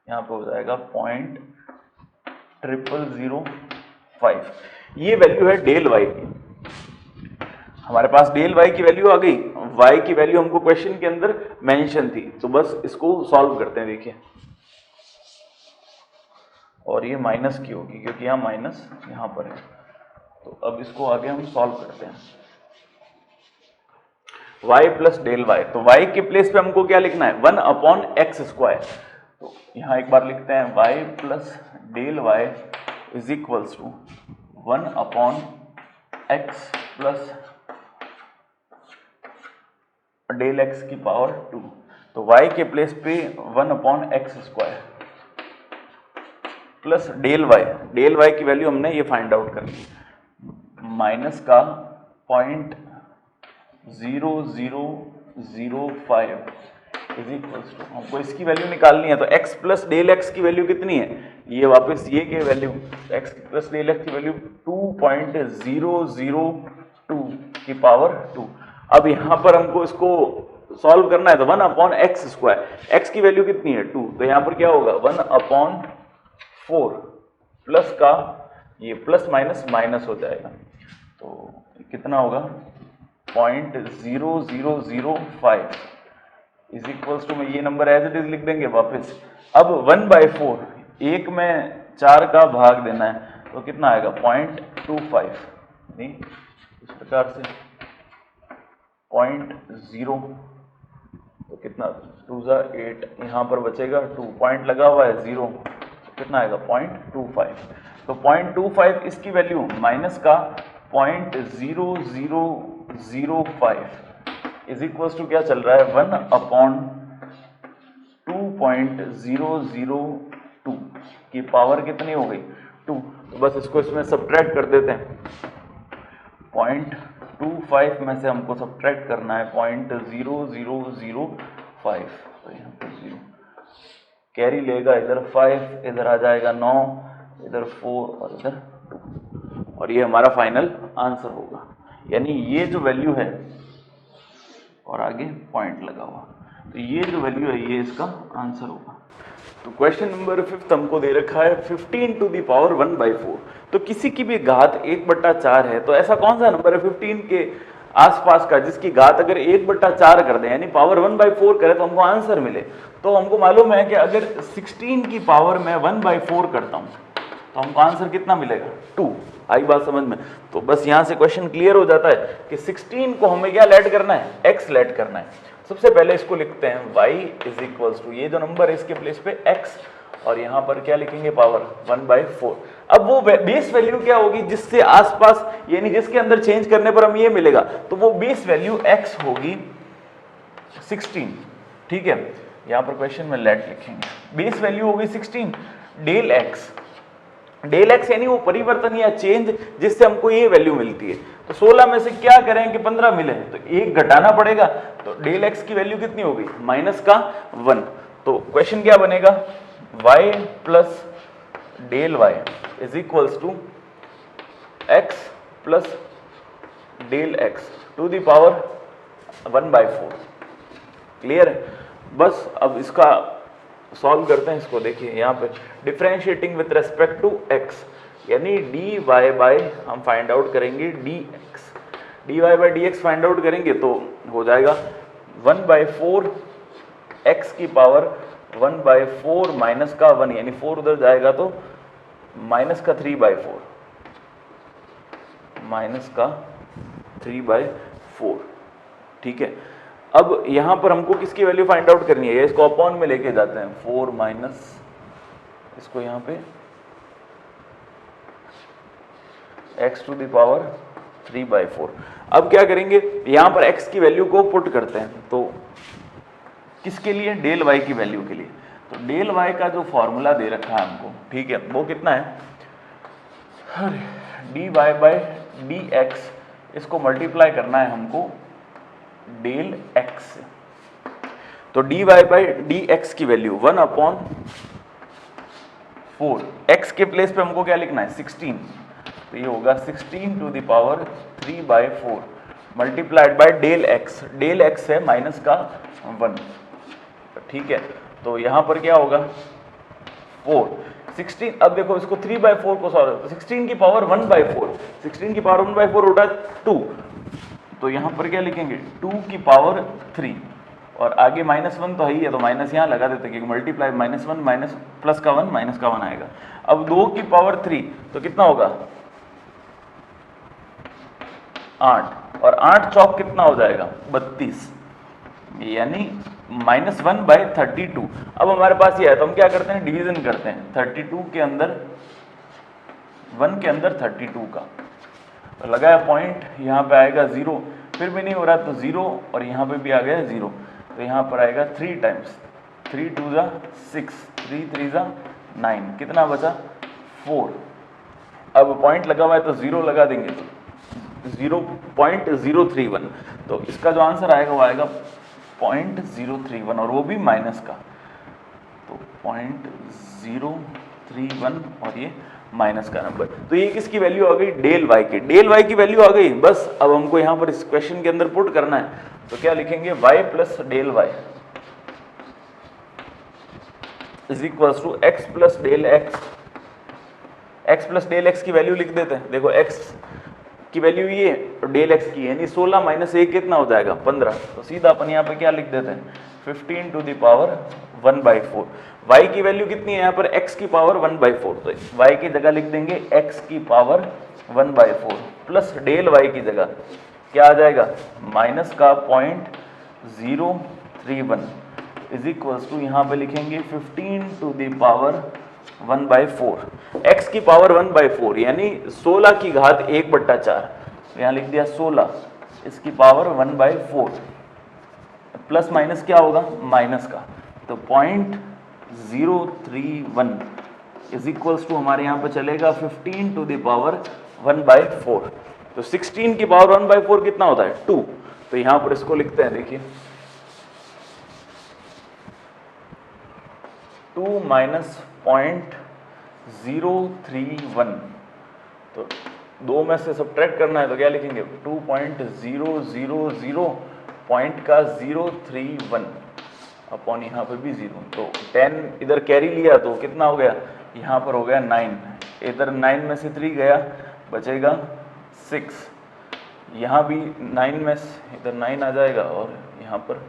यहां पे हो जाएगा 0.0005। ये वैल्यू है डेल वाई की, हमारे पास डेल वाई की वैल्यू आ गई, वाई की वैल्यू हमको क्वेश्चन के अंदर मेंशन थी, तो बस इसको सॉल्व करते हैं। देखिए, और ये माइनस की होगी क्योंकि यहाँ माइनस यहाँ पर है, तो अब इसको आगे हम सॉल्व करते हैं। y प्लस डेल वाई, तो y के प्लेस पे हमको क्या लिखना है 1 अपॉन एक्स स्क्वायर। तो यहां एक बार लिखते हैं y plus del Y is equals to 1 upon x plus del x की पावर 2। तो y के प्लेस पे 1 upon x square plus del y की वैल्यू हमने ये फाइंड आउट कर ली, माइनस का 0.0005 इज इक्वल्स टू, हमको इसकी वैल्यू निकालनी है तो x प्लस डेल एक्स की वैल्यू कितनी है, ये वापस ये की value x plus del x की वैल्यू 2.002 की पावर 2। अब यहां पर हमको इसको सॉल्व करना है तो 1 अपॉन एक्स स्क्वायर, x की वैल्यू कितनी है 2, तो यहां पर क्या होगा 1 अपॉन 4 प्लस का ये प्लस माइनस माइनस हो जाएगा, तो कितना होगा 0.0005 इज इक्वल्स टू, में ये नंबर एज इट इज लिख देंगे वापस। अब 1/4, 1 में 4 का भाग देना है तो कितना आएगा 0.25, नहीं इस प्रकार से 0.0, तो कितना 2 × 8, यहाँ पर बचेगा 2, पॉइंट लगा हुआ है 0, कितना आएगा 0.25। तो 0.25 इसकी वैल्यू माइनस का 0.0005 इज इक्वल्स टू क्या चल रहा है 1 अपॉन 2.002 की पावर कितनी हो गई 2। तो बस इसको इसमें सब्ट्रैक्ट कर देते हैं, 0.25 में से हमको सब्ट्रैक्ट करना है 0.0005, तो यहाँ पर 0 कैरी लेगा, इधर 5, इधर आ जाएगा 9, इधर 4 और इधर 2, और ये हमारा फाइनल आंसर होगा। यानी ये जो वैल्यू है और आगे पॉइंट लगा हुआ, तो ये जो वैल्यू है ये इसका आंसर होगा। तो क्वेश्चन नंबर 5 हमको दे रखा है 15 टू द पावर 1/4। तो किसी की भी घात 1/4 है, तो ऐसा कौन सा नंबर है 15 के आसपास का जिसकी घात अगर 1/4 कर दें यानी पावर 1/4 करे तो हमको आंसर मिले। तो हमको मालूम है कि अगर 16 की पावर में 1/4 करता हूं तो हमको आंसर कितना मिलेगा 2। आई बात समझ में? तो बस यहां से क्वेश्चन क्लियर हो जाता है कि 16 को हमें क्या लेट करना है, x लेट करना है। सबसे पहले इसको लिखते हैं y इज इक्वल्स टू, ये जो नंबर है इसके प्लेस पे x, और यहां पर क्या लिखेंगे पावर 1/4। अब वो बेस वैल्यू क्या होगी जिससे आसपास यानी जिसके अंदर चेंज करने पर हमें ये मिलेगा, तो वो बेस वैल्यू x होगी 16। ठीक है, यहां पर क्वेश्चन में लेट लिखेंगे, बेस वैल्यू होगी 16, डेल x यानी वो परिवर्तन या चेंज जिससे हमको ये वैल्यू मिलती है। तो 16 में से क्या करें कि 15 मिले तो 1 घटाना पड़ेगा, तो डेल x की वैल्यू कितनी होगी माइनस का 1। तो क्वेश्चन क्या बनेगा y plus del y is equals to x plus del x to the power 1/4। Clear है? बस अब इसका सॉल्व करते हैं इसको। देखिए यहाँ पे differentiating with respect to x यानी dy बाय हम फाइंड आउट करेंगे dx, dy by dx find out करेंगे तो हो जाएगा 1/4 x की पावर 1/4 माइनस का 1 यानी 4 उधर जाएगा तो माइनस का 3/4, माइनस का 3/4। ठीक है, अब यहां पर हमको किसकी वैल्यू फाइंड आउट करनी है, इसको अपॉन में लेके जाते हैं 4 माइनस इसको यहां पे x टू द पावर 3/4। अब क्या करेंगे, यहां पर x की वैल्यू को पुट करते हैं, तो किसके लिए, डेल y की वैल्यू के लिए। तो डेल y का जो फॉर्मूला दे रखा है हमको, ठीक है, वो कितना है dy बाय dx, इसको मल्टीप्लाई करना है हमको डेल x से। तो dy बाय dx की वैल्यू 1/4, x के प्लेस पे हमको क्या लिखना है 16, तो ये होगा 16 to the power 3/4 multiplied by del x है माइनस का 1। ठीक है, तो यहां पर क्या होगा 4 16। अब देखो इसको 3/4 को सॉल्व, 16 की पावर 1/4, 16 की पावर 1/4 होता है 2, तो यहां पर क्या लिखेंगे 2 की पावर 3, और आगे -1 तो है ही है तो माइनस यहां लगा देते क्योंकि मल्टीप्लाई -1 माइनस प्लस का 1 माइनस का 1 आएगा। अब 2 की पावर 3 तो कितना होगा 8, और 8 चौक कितना हो जाएगा 32, यानी -1/32। अब हमारे पास ये है तो हम क्या करते हैं, डिवीजन करते हैं 32 के अंदर 1 के अंदर 32 का, तो लगाया पॉइंट, यहाँ पे आएगा 0, फिर भी नहीं हो रहा तो 0, और यहाँ पे भी आ गया 0, तो यहाँ पर आएगा 3 टाइम्स, 3 2 ज़ा 6, 3 3 ज़ा 9, कितना बचा 4। अब पॉइंट लगा हुआ है तो 0 लगा देंगे, 0.031, तो इसका जो आंसर आएगा वो आएगा 0.031, और वो भी माइनस का, तो 0.031 और ये माइनस का नंबर। तो ये किसकी वैल्यू आ गई, डेल वाई की, डेल वाई की वैल्यू आ गई। बस अब हमको यहाँ पर इस क्वेश्चन के अंदर पुट करना है, तो क्या लिखेंगे, y plus del Y is equals to x plus del x, x plus del x की वैल्यू लिख देते हैं। देखो x की वैल्यू ये और डेल x की, यानी 16 माइनस 1 कितना हो जाएगा 15, तो सीधा अपन यहाँ पे क्या लिख देते हैं 15 टू द पावर 1/4। y की वैल्यू कितनी है यहाँ पर, x की पावर 1/4, तो y की जगह लिख देंगे x की पावर 1/4 प्लस डेल y की जगह क्या आ जाएगा, माइनस का 0.031 इज इक्वल्स टू, यहाँ पे लिखेंगे 15 टू द पावर 1/4, x की पावर 1/4 यानी 16 की घात 1/4, यहाँ लिख दिया 16, इसकी पावर 1/4, प्लस माइनस क्या होगा माइनस का, तो 0.031 इज इक्वल्स टू हमारे यहाँ पे चलेगा 15 टू द पावर 1/4, तो 16 की पावर 1/4 कितना होता है 2, तो यहाँ पर इसको लिखते हैं, देखिए 2 माइनस 0.031, तो 2 में से सब्ट्रैक्ट करना है तो क्या लिखेंगे 2.000 पॉइंट का 031 अपॉन यहाँ पे भी 0, तो 10 इधर कैरी लिया तो कितना हो गया, यहाँ पर हो गया 9, इधर 9 में से 3 गया बचेगा 6, यहाँ भी 9 में से इधर 9 आ जाएगा और यहाँ पर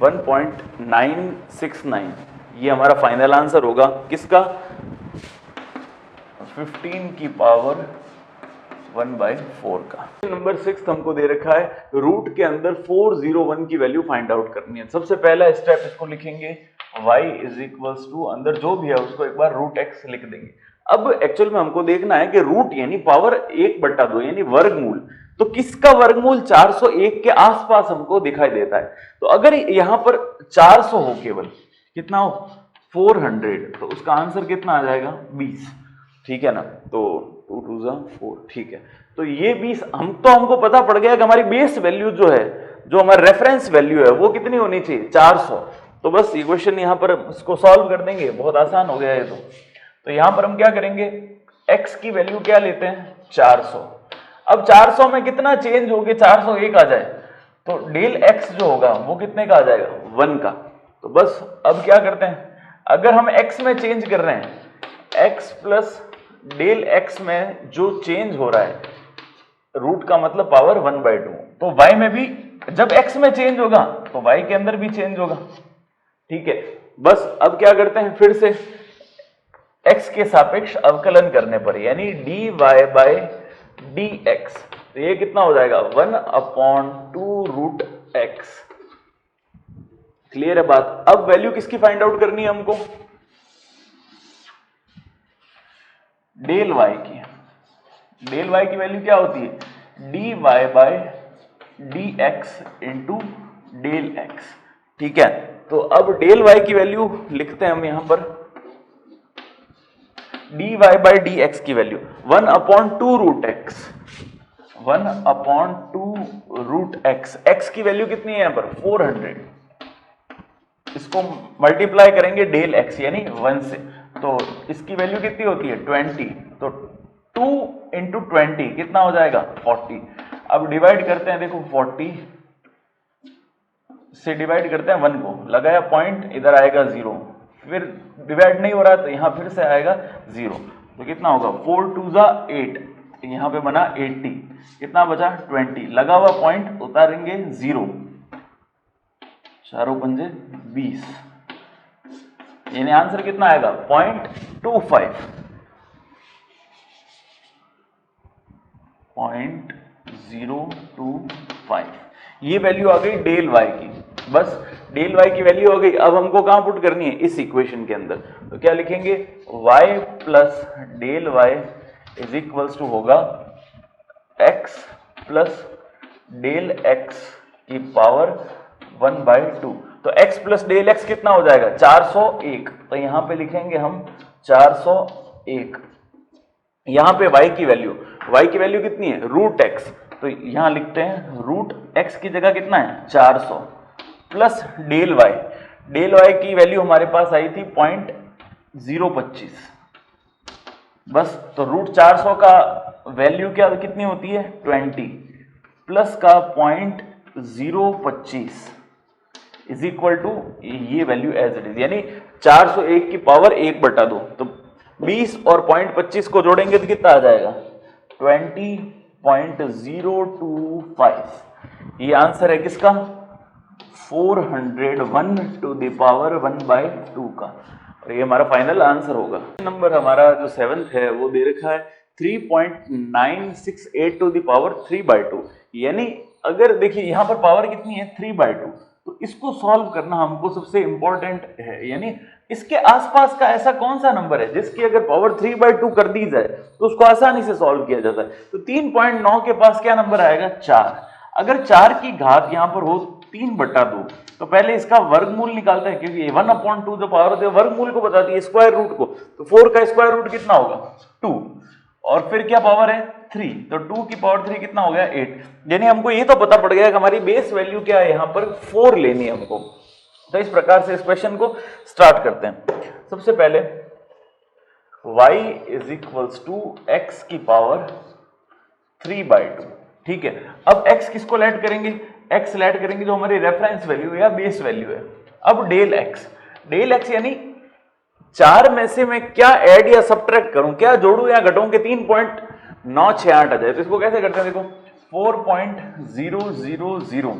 1.969, ये हमारा फाइनल आंसर होगा किसका, 15 की पावर 1/4 का। नंबर 6 हमको दे रखा है, रूट के अंदर 401 की वैल्यू फाइंड आउट करनी है। सबसे पहला स्टेप इसको लिखेंगे y इज इक्वल्स टू, अंदर जो भी है उसको एक बार √x लिख देंगे। अब एक्चुअल में हमको देखना है कि रूट यानी पावर 1/2 यानी वर्गमूल, तो किसका वर्गमूल 401 के आसपास हमको दिखाई देता है। तो अगर यहां पर 400 हो, केवल कितना हो 400, तो उसका आंसर कितना आ जाएगा 20, ठीक है ना, तो 2 2 ज़ा 4, ठीक है। तो ये 20 हमको पता पड़ गया कि हमारी बेस वैल्यू जो है, जो हमारा रेफरेंस वैल्यू है वो कितनी होनी चाहिए 400। तो बस ये क्वेश्चन यहाँ पर इसको सॉल्व कर देंगे, बहुत आसान हो गया ये तो यहाँ पर हम क्या करेंगे, x की वैल्यू क्या लेते हैं 400। अब 400 में कितना चेंज हो गया 401 आ जाए, तो डेल x जो होगा वो कितने का आ जाएगा 1 का। तो बस अब क्या करते हैं, अगर हम x में चेंज कर रहे हैं, x प्लस डेल x में जो चेंज हो रहा है, रूट का मतलब पावर 1/2, तो y में भी जब x में चेंज होगा तो y के अंदर भी चेंज होगा, ठीक है। बस अब क्या करते हैं, फिर से x के सापेक्ष अवकलन करने पर, यानी dy/dx, तो ये कितना हो जाएगा 1/2√x। क्लियर है बात। अब वैल्यू किसकी फाइंड आउट करनी है हमको, डेल y की। डेल y की वैल्यू क्या होती है dy/dx इंटू डेल x, ठीक है। तो अब डेल y की वैल्यू लिखते हैं हम यहां पर, dy/dx की वैल्यू 1/2√x, 1/2√x, x की वैल्यू कितनी है यहां पर 400, इसको मल्टीप्लाई करेंगे डेल x यानी 1 से, तो इसकी वैल्यू कितनी होती है 20, तो 2 इंटू 20 कितना हो जाएगा 40। अब डिवाइड करते हैं, देखो 40 से डिवाइड करते हैं 1 को, लगाया पॉइंट, इधर आएगा 0, फिर डिवाइड नहीं हो रहा तो यहां फिर से आएगा 0, तो कितना होगा 4 2 ज़ा 8, यहां पे बना 80, कितना बचा 20, लगा हुआ पॉइंट उतारेंगे 0, चारों पंजे 20, यानी आंसर कितना आएगा 0.25, 0.025, ये वैल्यू आ गई डेल वाई की। बस डेल वाई की वैल्यू आ गई। अब हमको कहां पुट करनी है? इस इक्वेशन के अंदर। तो क्या लिखेंगे? y plus del Y is equals to होगा x प्लस डेल x की पावर 1/2। तो x प्लस डेल x कितना हो जाएगा? 401। तो यहां पे लिखेंगे हम 401। यहां पे y की वैल्यू कितनी है? Root x। तो यहां लिखते हैं रूट x की जगह कितना है? 400 प्लस डेल y की वैल्यू हमारे पास आई थी 0.025। बस तो रूट 400 का वैल्यू क्या कितनी होती है? 20 प्लस का 0.025 इज इक्वल टू ये वैल्यू एज इट इज, यानी 401 की पावर 1/2। तो 20 और 0.25 को जोड़ेंगे तो कितना आ जाएगा? 20.025। ये आंसर है किसका? 401 टू द पावर 1/2 का। और ये हमारा फाइनल आंसर होगा। नंबर हमारा जो 7th है वो दे रखा है 3.968 टू द पावर 3/2। यानी अगर देखिए यहां पर पावर कितनी है? 3/2। तो इसको सॉल्व करना हमको सबसे इंपॉर्टेंट है। यानी इसके आसपास का ऐसा कौन सा नंबर है जिसकी अगर पावर 3/2 कर दी जाए तो उसको आसानी से सॉल्व किया जाता है। तो 3.9 के पास क्या नंबर आएगा? 4। अगर 4 की घात यहां पर हो 3/2 तो पहले इसका वर्गमूल निकालते हैं, क्योंकि 1/2 जो पावर होती है वर्गमूल को बताती है, स्क्वायर रूट को। तो 4 का स्क्वायर रूट कितना होगा? 2। और फिर क्या पावर है? 3। तो 2 की पावर 3 कितना हो गया? 8। यानी हमको ये तो पता पड़ गया कि हमारी बेस वैल्यू क्या है, यहां पर 4 लेनी है हमको। तो इस प्रकार से इस क्वेश्चन को स्टार्ट करते हैं। सबसे पहले y is equals to x की पावर 3/2। ठीक है, अब x किसको ऐड करेंगे? x ऐड करेंगे जो हमारी रेफरेंस वैल्यू या बेस वैल्यू है। अब डेल x यानी 4 में से मैं क्या ऐड या सब्ट्रैक्ट करूं, क्या जोड़ूं या घटाऊं कि 3.968 आ जाए। तो इसको कैसे करते हैं? देखो 4.000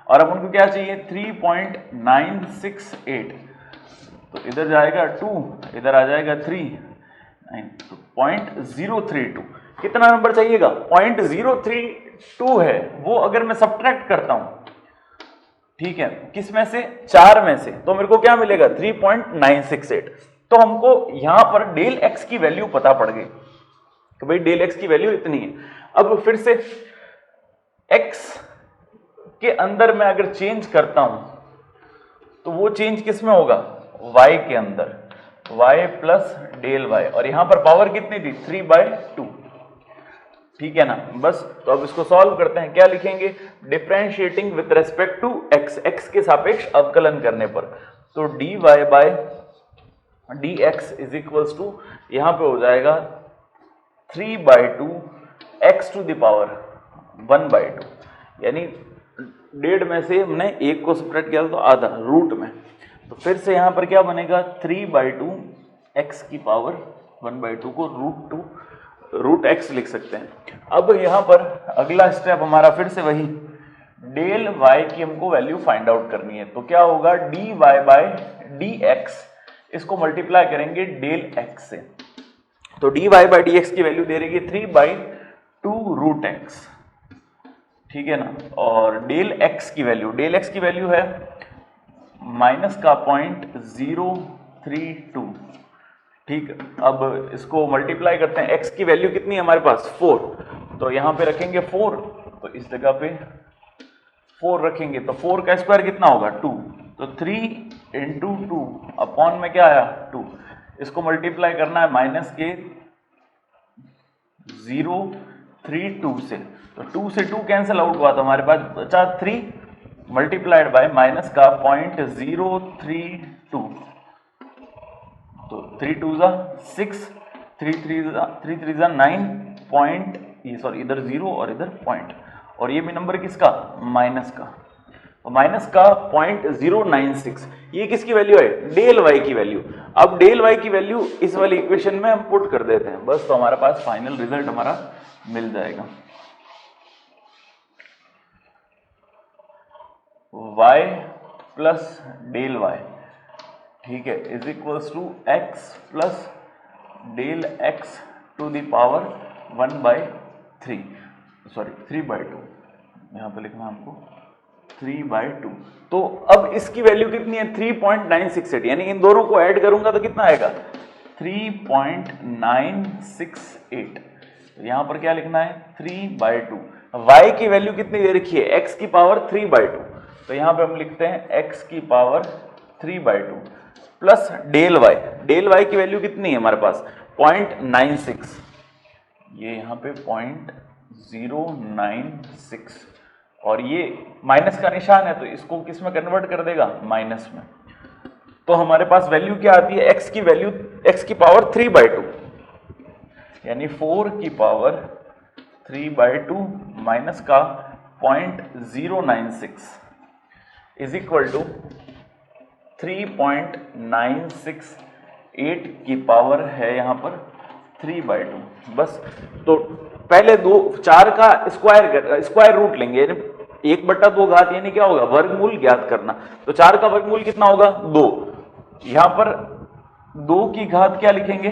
और अब उनको क्या चाहिए? 3.968। तो इधर जाएगा 2, इधर आ जाएगा 3, 9, तो 0.032। कितना नंबर चाहिएगा? 0.032 है वो। अगर मैं सब्ट्रैक्ट करता हूं, ठीक है, किस में से? 4 में से, तो मेरे को क्या मिलेगा? 3.968। तो हमको यहां पर डेल x की वैल्यू पता पड़ गई कि भाई डेल x की वैल्यू इतनी है। अब फिर से x के अंदर मैं अगर चेंज करता हूं तो वो चेंज किस में होगा? y के अंदर, y प्लस डेल y। और यहां पर पावर कितनी थी? 3/2। ठीक है ना? बस तो अब इसको सॉल्व करते हैं। क्या लिखेंगे? Differentiating with respect to x के सापेक्ष अवकलन करने पर। तो dy by dx is equals to यहां पे हो जाएगा 3/2 x टू द पावर 1/2। यानी 1.5 में से हमने 1 को सब्ट्रैक्ट किया तो आधा रूट में। तो फिर से यहां पर क्या बनेगा? 3/2 x की पावर 1/2 को रूट x लिख सकते हैं। अब यहां पर अगला स्टेप हमारा फिर से वही डेल y की हमको वैल्यू फाइंड आउट करनी है। तो क्या होगा? dy बाय dx, इसको मल्टीप्लाई करेंगे डेल x से। तो dy बाय dx की वैल्यू दे रही है 3/2 रूट x। ठीक है ना? और डेल x की वैल्यू है माइनस का 0.032। ठीक, अब इसको मल्टीप्लाई करते हैं। x की वैल्यू कितनी है हमारे पास? 4। तो यहां पे रखेंगे 4, तो इस जगह पे 4 रखेंगे। तो 4 का स्क्वायर कितना होगा? 2। तो 3 इंटू 2 अपॉन में क्या आया? 2। इसको मल्टीप्लाई करना है माइनस के 0.32 से। तो 2 से 2 कैंसिल आउट हुआ तो हमारे पास बचा 3 मल्टीप्लाइड बाय माइनस का 0.032। तो 3 2 जा 6, 3 3 जा 9 पॉइंट, ये सॉरी इधर 0 और इधर पॉइंट, और ये भी नंबर किसका? माइनस का। तो माइनस का 0.096, ये किसकी वैल्यू है? डेल y की वैल्यू। अब डेल y की वैल्यू इस वाली इक्वेशन में हम पुट कर देते हैं बस, तो हमारे पास फाइनल रिजल्ट हमारा मिल जाएगा। y प्लस डेल y, ठीक है, is equals to x plus del x to the power 1/3। Sorry 3/2, यहाँ पे लिखना हमको 3/2। तो अब इसकी वैल्यू कितनी है 3.968, यानी इन दोनों को ऐड करूंगा तो कितना आएगा 3.968। तो यहां पर क्या लिखना है 3/2। y की वैल्यू कितनी दे रखी है x की पावर 3/2, तो यहां पे हम लिखते हैं x की पावर 3/2 प्लस डेल y की वैल्यू कितनी है हमारे पास 0.96, ये यहां पे 0.096 और ये माइनस का निशान है तो इसको किस में कन्वर्ट कर देगा माइनस में। तो हमारे पास वैल्यू क्या आती है x की वैल्यू x की पावर 3/2 यानी 4 की पावर 3/2 माइनस का 0.096 इज इक्वल टू 3.968 की पावर है यहां पर 3/2। बस तो पहले 4 का स्क्वायर रूट लेंगे, 1/2 घात यानी क्या होगा वर्गमूल ज्ञात करना। तो 4 का वर्गमूल कितना होगा 2, यहां पर 2 की घात क्या लिखेंगे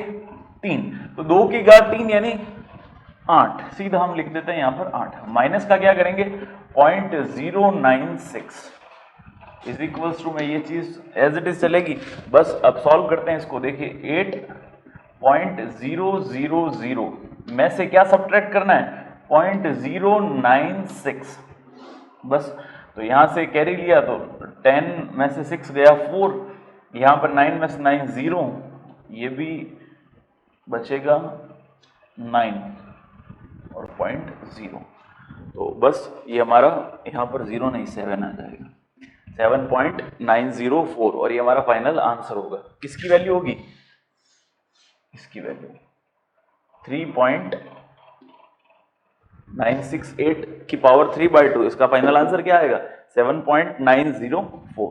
3, तो 2 की घात 3 यानी 8, सीधा हम लिख देते हैं यहां पर 8। माइनस का क्या करेंगे 0.096 इज इक्वल्स टू में ये चीज एज इट इज चलेगी। बस अब सॉल्व करते हैं इसको, देखिए 8.000 में से क्या सब्ट्रैक्ट करना है 0.096, बस तो यहां से कैरी लिया तो 10 में से 6 गया 4, यहां पर 9 में से 9 0, ये भी बचेगा 9 और 0.0, तो बस ये हमारा यहां पर 0 नहीं 7 आ जाएगा 7.904 और ये हमारा फाइनल आंसर होगा। किसकी वैल्यू होगी इसकी वैल्यू 3.968 की पावर 3/2, इसका फाइनल आंसर क्या आएगा 7.904।